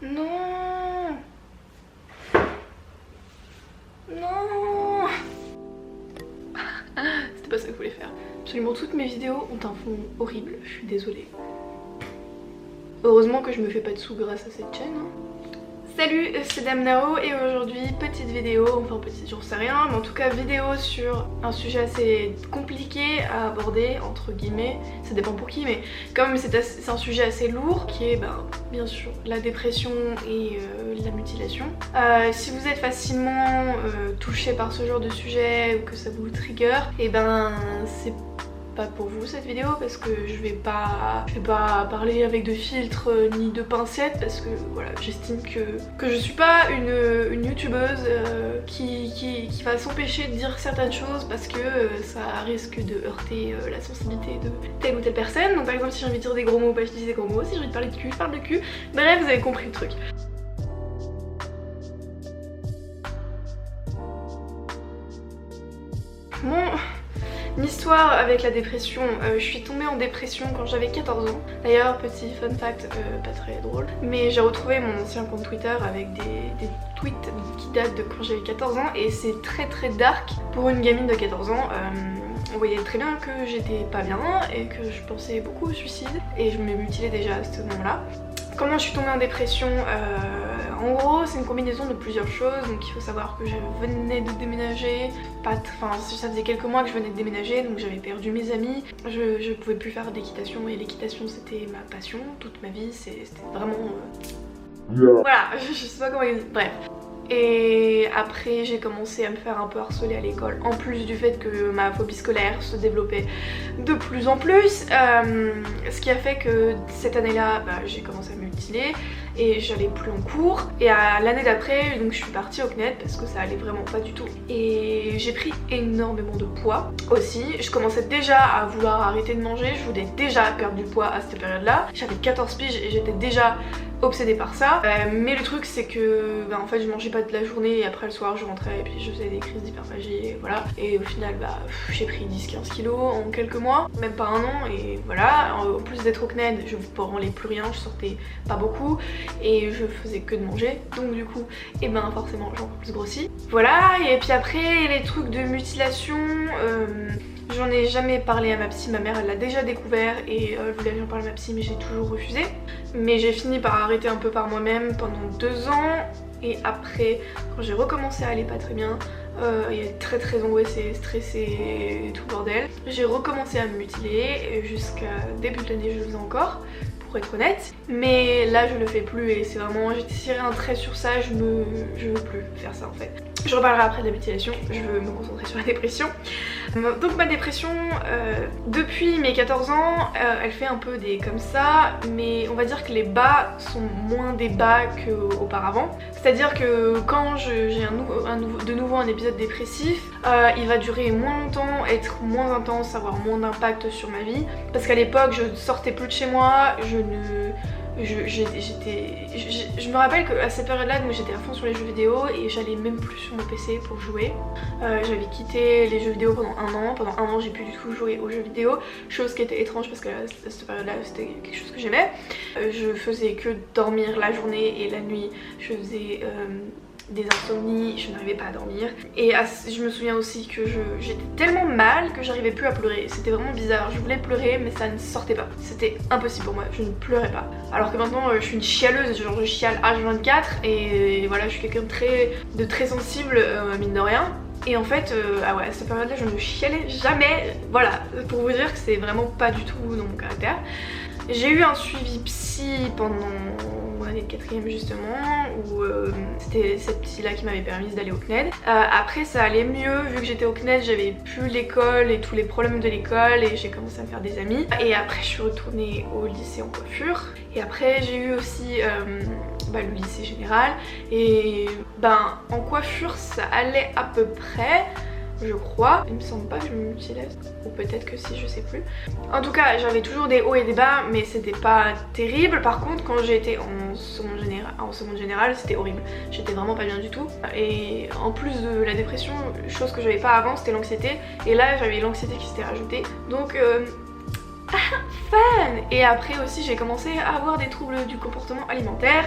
Non. Non. C'était pas ça que je voulais faire. Absolument toutes mes vidéos ont un fond horrible, je suis désolée. Heureusement que je me fais pas de sous grâce à cette chaîne. Salut, c'est Dame Nao et aujourd'hui petite vidéo, enfin petite j'en sais rien, mais en tout cas vidéo sur un sujet assez compliqué à aborder entre guillemets, ça dépend pour qui, mais comme c'est un sujet assez lourd qui est bien sûr la dépression et la mutilation. Si vous êtes facilement touché par ce genre de sujet ou que ça vous trigger, et c'est pas pour vous cette vidéo parce que je vais pas parler avec de filtres ni de pincettes parce que voilà, j'estime que je suis pas une youtubeuse qui va s'empêcher de dire certaines choses parce que ça risque de heurter la sensibilité de telle ou telle personne. Donc par exemple si j'ai envie de dire des gros mots, je dis des gros mots, si j'ai envie de parler de cul, je parle de cul. Bref, vous avez compris le truc. Mon histoire avec la dépression, je suis tombée en dépression quand j'avais 14 ans. D'ailleurs, petit fun fact, pas très drôle, mais j'ai retrouvé mon ancien compte Twitter avec des tweets qui datent de quand j'avais 14 ans et c'est très dark pour une gamine de 14 ans. On voyait très bien que j'étais pas bien et que je pensais beaucoup au suicide et je me mutilais déjà à ce moment-là. Comment je suis tombée en dépression? En gros, c'est une combinaison de plusieurs choses. Donc il faut savoir que je venais de déménager, ça faisait quelques mois que je venais de déménager, donc j'avais perdu mes amis. Je pouvais plus faire d'équitation et l'équitation c'était ma passion, toute ma vie, c'était vraiment... Voilà, je sais pas comment dire, bref. Et après j'ai commencé à me faire un peu harceler à l'école, en plus du fait que ma phobie scolaire se développait de plus en plus, ce qui a fait que cette année-là j'ai commencé à me mutiler et j'allais plus en cours. Et à l'année d'après, donc je suis partie au CNED parce que ça allait vraiment pas du tout. Et j'ai pris énormément de poids aussi. Je commençais déjà à vouloir arrêter de manger, je voulais déjà perdre du poids à cette période-là. J'avais 14 piges et j'étais déjà obsédée par ça. Mais le truc c'est que en fait je mangeais pas de la journée et après le soir je rentrais et puis je faisais des crises d'hyperphagie et voilà. Et au final j'ai pris 10-15 kilos en quelques mois, même pas un an, et voilà. En plus d'être au CNED, je branlais plus rien, je sortais pas beaucoup et je faisais que de manger, donc du coup forcément j'ai encore plus grossi. Voilà, et puis après les trucs de mutilation, j'en ai jamais parlé à ma psy, ma mère elle l'a déjà découvert et elle voulait que j'en parle à ma psy mais j'ai toujours refusé. Mais j'ai fini par arrêter un peu par moi-même pendant 2 ans et après quand j'ai recommencé à aller pas très bien, très angoissée, stressée et tout le bordel, j'ai recommencé à me mutiler et jusqu'à début de l'année je le faisais encore, pour être honnête, mais là je le fais plus et c'est vraiment, j'ai tiré un trait sur ça, je veux plus faire ça en fait. Je reparlerai après de la mutilation, je veux me concentrer sur la dépression. Donc ma dépression, depuis mes 14 ans, elle fait un peu des comme ça, mais on va dire que les bas sont moins des bas qu'auparavant. C'est-à-dire que quand j'ai de nouveau un épisode dépressif, il va durer moins longtemps, être moins intense, avoir moins d'impact sur ma vie. Parce qu'à l'époque, je sortais plus de chez moi, je me rappelle qu'à cette période-là, j'étais à fond sur les jeux vidéo et j'allais même plus sur mon PC pour jouer. J'avais quitté les jeux vidéo pendant un an. Pendant un an, j'ai plus du tout joué aux jeux vidéo, chose qui était étrange parce que à cette période-là, c'était quelque chose que j'aimais. Je faisais que dormir la journée et la nuit. Je faisais des insomnies, je n'arrivais pas à dormir. Et je me souviens aussi que j'étais tellement mal que j'arrivais plus à pleurer. C'était vraiment bizarre, je voulais pleurer mais ça ne sortait pas. C'était impossible pour moi, je ne pleurais pas. Alors que maintenant je suis une chialeuse, genre je chiale H24 et voilà, je suis quelqu'un de très sensible, mine de rien. Et en fait, à cette période-là je ne chialais jamais. Voilà, pour vous dire que c'est vraiment pas du tout dans mon caractère. J'ai eu un suivi psy pendant mon année de 4ème justement, où c'était cette psy là qui m'avait permis d'aller au CNED. Après ça allait mieux, vu que j'étais au CNED j'avais plus l'école et tous les problèmes de l'école et j'ai commencé à me faire des amis. Et après je suis retournée au lycée en coiffure. Et après j'ai eu aussi le lycée général. Et en coiffure ça allait à peu près, je crois. Il me semble pas que je me mutilais, ou peut-être que si, je sais plus. En tout cas j'avais toujours des hauts et des bas mais c'était pas terrible. Par contre quand j'étais en seconde générale c'était horrible, j'étais vraiment pas bien du tout. Et en plus de la dépression, chose que j'avais pas avant, c'était l'anxiété. Et là j'avais l'anxiété qui s'était rajoutée, donc fan. Et après aussi j'ai commencé à avoir des troubles du comportement alimentaire,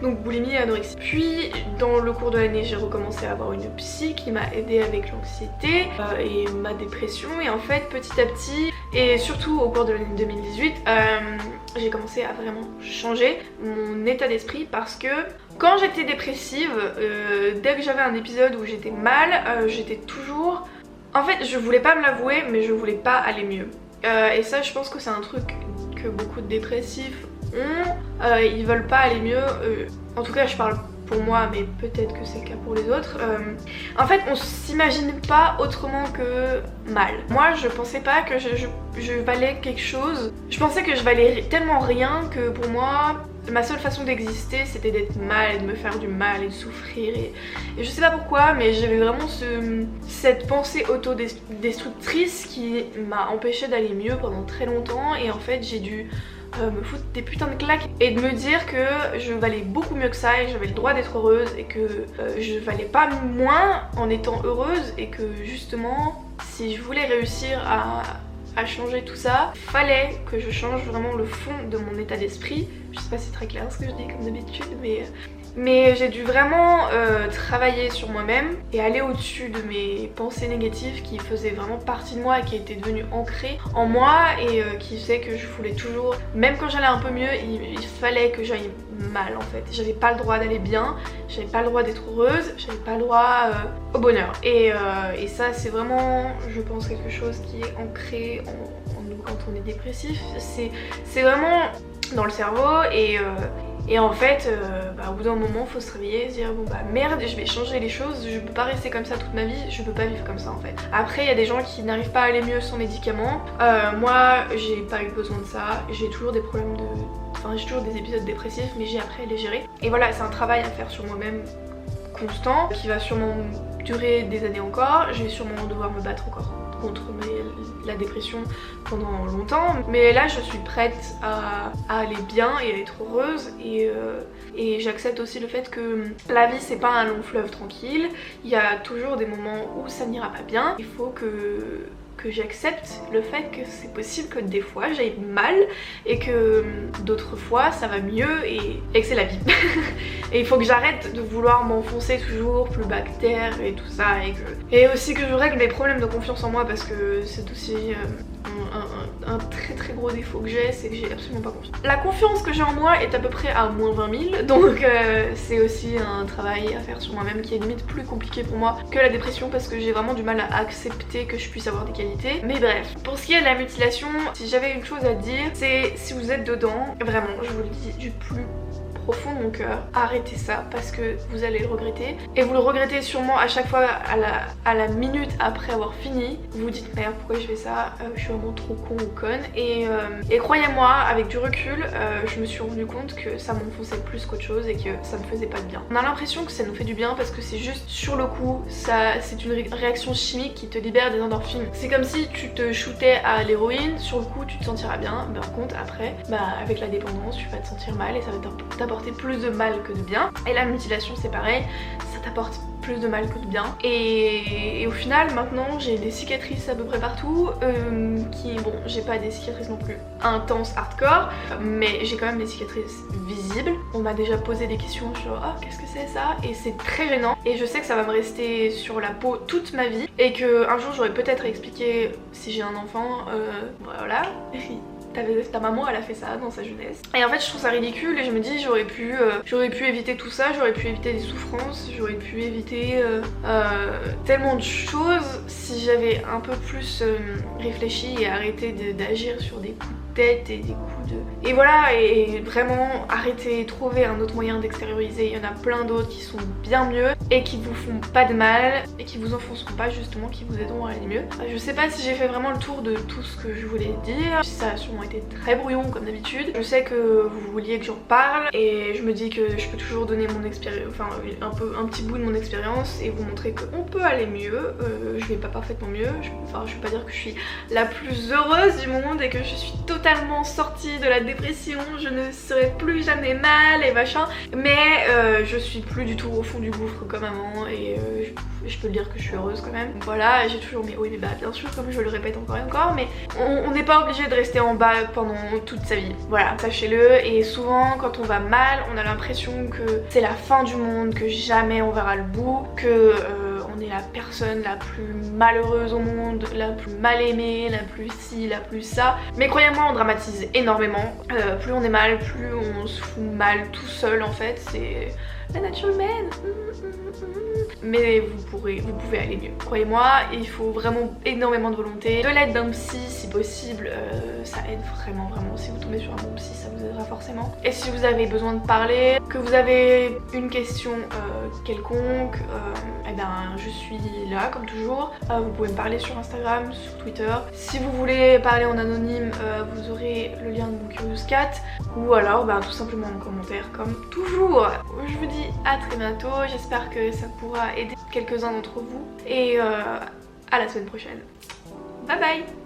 donc boulimie et anorexie. Puis dans le cours de l'année j'ai recommencé à avoir une psy qui m'a aidée avec l'anxiété et ma dépression, et en fait petit à petit, et surtout au cours de l'année 2018, j'ai commencé à vraiment changer mon état d'esprit, parce que quand j'étais dépressive, dès que j'avais un épisode où j'étais mal, j'étais toujours... En fait je voulais pas me l'avouer, mais je voulais pas aller mieux. Et ça je pense que c'est un truc que beaucoup de dépressifs ont, ils veulent pas aller mieux, en tout cas je parle pour moi, mais peut-être que c'est le cas pour les autres. En fait on s'imagine pas autrement que mal. Moi je pensais pas que je valais quelque chose, je pensais que je valais tellement rien que pour moi ma seule façon d'exister c'était d'être mal et de me faire du mal et de souffrir, et je sais pas pourquoi, mais j'avais vraiment cette pensée autodestructrice qui m'a empêché d'aller mieux pendant très longtemps, et en fait j'ai dû me foutre des putains de claques et de me dire que je valais beaucoup mieux que ça et que j'avais le droit d'être heureuse, et que je valais pas moins en étant heureuse, et que justement si je voulais réussir à changer tout ça, fallait que je change vraiment le fond de mon état d'esprit. Je sais pas si c'est très clair ce que je dis comme d'habitude, mais j'ai dû vraiment travailler sur moi-même et aller au-dessus de mes pensées négatives qui faisaient vraiment partie de moi et qui étaient devenues ancrées en moi, et qui faisaient que je voulais toujours, même quand j'allais un peu mieux, il fallait que j'aille mal en fait. J'avais pas le droit d'aller bien, j'avais pas le droit d'être heureuse, j'avais pas le droit au bonheur. Et ça c'est vraiment, je pense, quelque chose qui est ancré en nous quand on est dépressif. C'est vraiment dans le cerveau, et en fait, au bout d'un moment, faut se réveiller et se dire bon bah merde, je vais changer les choses, je peux pas rester comme ça toute ma vie, je peux pas vivre comme ça en fait. Après, il y a des gens qui n'arrivent pas à aller mieux sans médicaments. Moi, j'ai pas eu besoin de ça, j'ai toujours des problèmes de... Enfin, j'ai toujours des épisodes dépressifs, mais j'ai appris à les gérer. Et voilà, c'est un travail à faire sur moi-même constant, qui va sûrement durer des années encore. Je vais sûrement devoir me battre encore contre la dépression pendant longtemps, mais là je suis prête à aller bien et à être heureuse, et j'accepte aussi le fait que la vie c'est pas un long fleuve tranquille, il y a toujours des moments où ça n'ira pas bien, il faut que j'accepte le fait que c'est possible que des fois j'aille mal et que d'autres fois ça va mieux, et que c'est la vie. Et il faut que j'arrête de vouloir m'enfoncer toujours plus bas que terre et tout ça, et aussi que je règle mes problèmes de confiance en moi, parce que c'est aussi un très gros défaut que j'ai, c'est que j'ai absolument pas confiance. La confiance que j'ai en moi est à peu près à moins 20 000, donc c'est aussi un travail à faire sur moi-même qui est limite plus compliqué pour moi que la dépression, parce que j'ai vraiment du mal à accepter que je puisse avoir des qualités. Mais bref, pour ce qui est de la mutilation, si j'avais une chose à dire, c'est si vous êtes dedans, vraiment, je vous le dis du plus profond de mon cœur, arrêtez ça, parce que vous allez le regretter, et vous le regrettez sûrement à chaque fois à la minute après avoir fini. Vous vous dites merde, pourquoi je fais ça, je suis vraiment trop con ou conne, et croyez-moi, avec du recul, je me suis rendu compte que ça m'enfonçait plus qu'autre chose et que ça me faisait pas de bien. On a l'impression que ça nous fait du bien parce que c'est juste sur le coup, c'est une réaction chimique qui te libère des endorphines. C'est comme si tu te shootais à l'héroïne, sur le coup tu te sentiras bien, mais par contre après, avec la dépendance tu vas te sentir mal et ça va t'apporter plus de mal que de bien. Et la mutilation c'est pareil, ça t'apporte plus de mal que de bien, et au final maintenant j'ai des cicatrices à peu près partout, bon, j'ai pas des cicatrices non plus intenses hardcore, mais j'ai quand même des cicatrices visibles. On m'a déjà posé des questions sur oh qu'est-ce que c'est ça, et c'est très gênant, et je sais que ça va me rester sur la peau toute ma vie, et que un jour j'aurai peut-être à expliquer si j'ai un enfant, voilà. Ta maman elle a fait ça dans sa jeunesse. Et en fait je trouve ça ridicule, et je me dis j'aurais pu éviter tout ça, j'aurais pu éviter des souffrances, j'aurais pu éviter tellement de choses si j'avais un peu plus réfléchi et arrêté d'agir sur des coups de tête et des coups de... Et voilà, et vraiment arrêter, trouver un autre moyen d'extérioriser. Il y en a plein d'autres qui sont bien mieux et qui vous font pas de mal et qui vous enfonceront pas, justement, qui vous aideront à aller mieux. Je sais pas si j'ai fait vraiment le tour de tout ce que je voulais dire, ça a sûrement été très brouillon comme d'habitude. Je sais que vous vouliez que j'en parle, et je me dis que je peux toujours donner mon expérience, enfin un petit bout de mon expérience, et vous montrer qu'on peut aller mieux. Je vais pas parfaitement mieux, je vais pas dire que je suis la plus heureuse du monde et que je suis totalement sortie sortie de la dépression, je ne serai plus jamais mal et machin. Mais je suis plus du tout au fond du gouffre comme avant et je peux le dire que je suis heureuse quand même. Donc voilà, j'ai toujours mes hauts et mes bas bien sûr, comme je le répète encore et encore, mais on n'est pas obligé de rester en bas pendant toute sa vie. Voilà, sachez-le. Et souvent quand on va mal, on a l'impression que c'est la fin du monde, que jamais on verra le bout, que on est la personne la plus malheureuse au monde, la plus mal aimée, la plus ci, la plus ça. Mais croyez-moi, on dramatise énormément. Plus on est mal, plus on se fout mal tout seul en fait. C'est la nature humaine. Mais vous pouvez aller mieux. Croyez-moi, il faut vraiment énormément de volonté. De l'aide d'un psy si possible, ça aide vraiment. Si vous tombez sur un bon psy, ça vous aidera forcément. Et si vous avez besoin de parler, que vous avez une question quelconque, eh ben je suis là comme toujours. Vous pouvez me parler sur Instagram, sur Twitter. Si vous voulez parler en anonyme, vous aurez le lien de mon Curious Cat. Ou alors tout simplement en commentaire comme toujours. Je vous dis à très bientôt, j'espère que ça pourra aider quelques-uns d'entre vous. Et à la semaine prochaine. Bye bye.